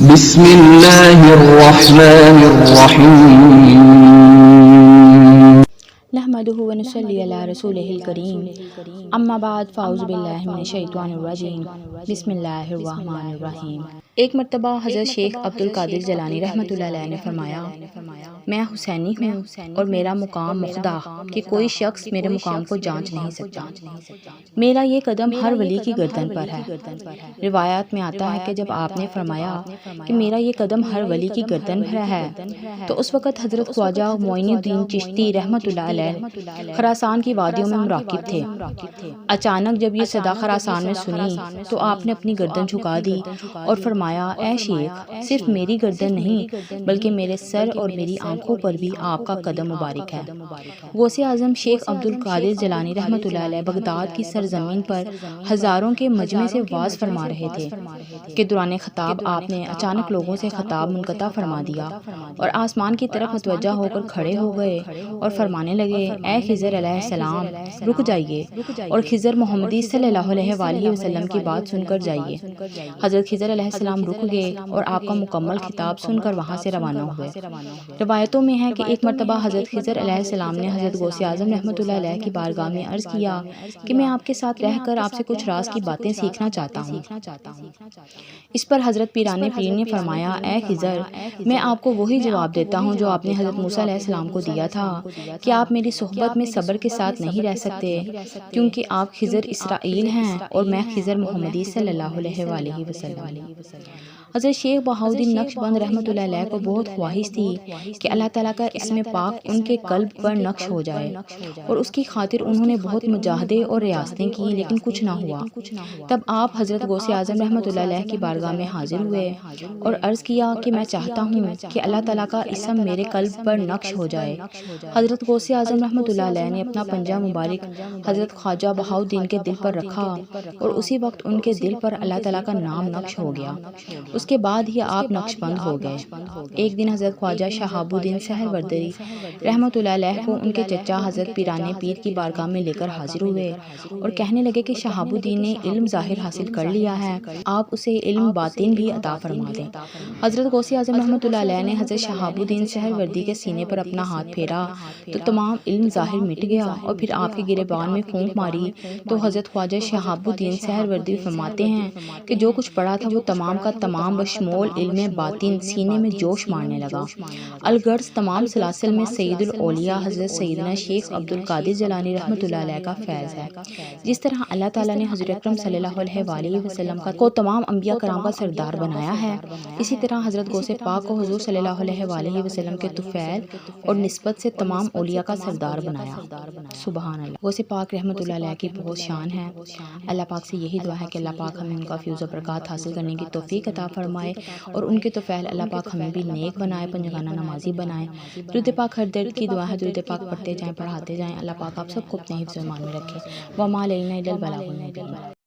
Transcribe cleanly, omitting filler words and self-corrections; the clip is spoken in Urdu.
بسم اللہ الرحمن الرحیم نحمده ونصلی علی رسولہ الکریم اما بعد فاعوذ باللہ من الشیطان الرجیم بسم اللہ الرحمن الرحیم۔ ایک مرتبہ حضرت شیخ عبد القادر جیلانی رحمۃ اللہ علیہ نے فرمایا، میں حسینی ہوں اور میرا مقام مخدع کہ کوئی شخص میرے مقام کو جانچ نہیں سکتا۔ میرا یہ قدم ہر ولی کی گردن پر ہے۔ روایات میں آتا ہے کہ جب آپ نے فرمایا کہ میرا یہ قدم ہر ولی کی گردن پر ہے تو اس وقت حضرت خواجہ معین الدین چشتی رحمۃ اللہ علیہ خراسان کی وادیوں میں مراقب تھے۔ اچانک جب یہ صدا خراسان میں سنی تو آپ نے اپنی گردن جھکا دی اور فرمایا، اے شیخ، صرف میری گردن نہیں بلکہ میرے سر اور میری آنکھوں پر بھی آپ کا قدم مبارک ہے۔ غوث اعظم شیخ عبد القادر جیلانی رحمۃ اللہ علیہ بغداد کی سرزمین پر ہزاروں کے مجمع سے واعظ فرما رہے تھے کہ دوران خطاب آپ نے اچانک لوگوں سے خطاب منقطع فرما دیا اور آسمان کی طرف متوجہ ہو کر کھڑے ہو گئے اور فرمانے لگے، اے خضر علیہ السلام، رک جائیے اور خضر محمدی صلی اللہ علیہ وآلہ وسلم کی بات سن کر جائیے۔ حضرت خضر علیہ السلام رک گئے اور آپ کا مکمل خطاب سن کر وہاں سے روانہ ہوئے۔ روایتوں میں ہے کہ ایک مرتبہ حضرت خضر علیہ السلام نے حضرت غوث اعظم رحمۃ اللہ علیہ کی بارگاہ میں عرض کیا کہ میں آپ کے ساتھ رہ کر آپ سے کچھ راز کی باتیں سیکھنا چاہتا ہوں۔ اس پر حضرت پیران پیر نے فرمایا، اے خضر، میں آپ کو وہی جواب دیتا ہوں جو آپ نے حضرت موسیٰ علیہ السلام کو دیا تھا کہ آپ میری صحبت میں صبر کے ساتھ نہیں رہ سکتے کیونکہ آپ خضر اسرائیل ہیں اور میں خضر محمدی صلی اللہ علیہ وآلہ وسلم۔ حضرت شیخ بہاؤالدین نقشبند رحمۃ اللہ علیہ کو بہت خواہش تھی کہ اللہ تعالیٰ کا اسم پاک ان کے قلب پر نقش ہو جائے اور اس کی خاطر انہوں نے بہت مجاہدے اور ریاستیں کی لیکن کچھ نہ ہوا۔ تب آپ حضرت غوث اعظم رحمۃ اللہ علیہ کی بارگاہ میں حاضر ہوئے اور عرض کیا کہ میں چاہتا ہوں کہ اللہ تعالیٰ کا اسم میرے قلب پر نقش ہو جائے۔ حضرت غوث اعظم رحمۃ اللہ علیہ نے اپنا پنجہ مبارک حضرت خواجہ بہاؤالدین کے دل پر رکھا اور اسی وقت ان کے دل پر اللہ تعالیٰ کا نام نقش ہو گیا۔ اس کے بعد ہی آپ نقش بند ہو گئے۔ ایک دن حضرت خواجہ شہاب الدین سہروردی رحمۃ اللہ علیہ کو ان کے چچا حضرت پیران پیر کی بارگاہ میں لے کر حاضر ہوئے اور کہنے لگے کہ شہاب الدین نے علم ظاہر حاصل کر لیا ہے، آپ اسے علم باطن بھی عطا فرما دیں۔ حضرت غوث اعظم رحمۃ اللہ علیہ نے حضرت شہاب الدین سہروردی کے سینے پر اپنا ہاتھ پھیرا تو تمام علم ظاہر مٹ گیا اور پھر آپ کے گریبان میں پھونک ماری تو حضرت خواجہ شہاب الدین سہروردی فرماتے ہیں کہ جو کچھ پڑھا تھا وہ تمام کا تمام بشمول علم باطن سینے میں جوش مارنے لگا۔ الغرض تمام سلاسل میں سید الاولیاء حضرت سیدنا شیخ عبد القادر جیلانی رحمۃ اللہ علیہ کا فیض ہے۔ جس طرح اللہ تعالیٰ نے حضرت اکرم صلی اللہ علیہ وآلہ وسلم کو تمام انبیاء کرام کا سردار بنایا ہے، اسی طرح حضرت غوث پاک کو حضور صلی اللہ علیہ وآلہ وسلم کے طفیل اور نسبت سے تمام اولیاء کا سردار بنایا۔ سبحان اللہ۔ غوث پاک رحمۃ اللہ علیہ کی بہت شان ہے۔ اللہ پاک سے یہی دعا ہے کہ اللہ پاک ہمیں ان کا فیض و برکات حاصل کرنے کی توفیق عطا فرمائے اور ان کے طفیل اللہ پاک ہمیں بھی نیک بنائے، پنجگانہ نمازی بنائے۔ درود پاک ہر درد کی دعا ہے، درود پاک پڑھتے جائیں، پڑھاتے جائیں۔ اللہ پاک آپ سب کو اپنے حفظ و ایمان میں رکھے۔ وما علینا الا البلاغ المبین۔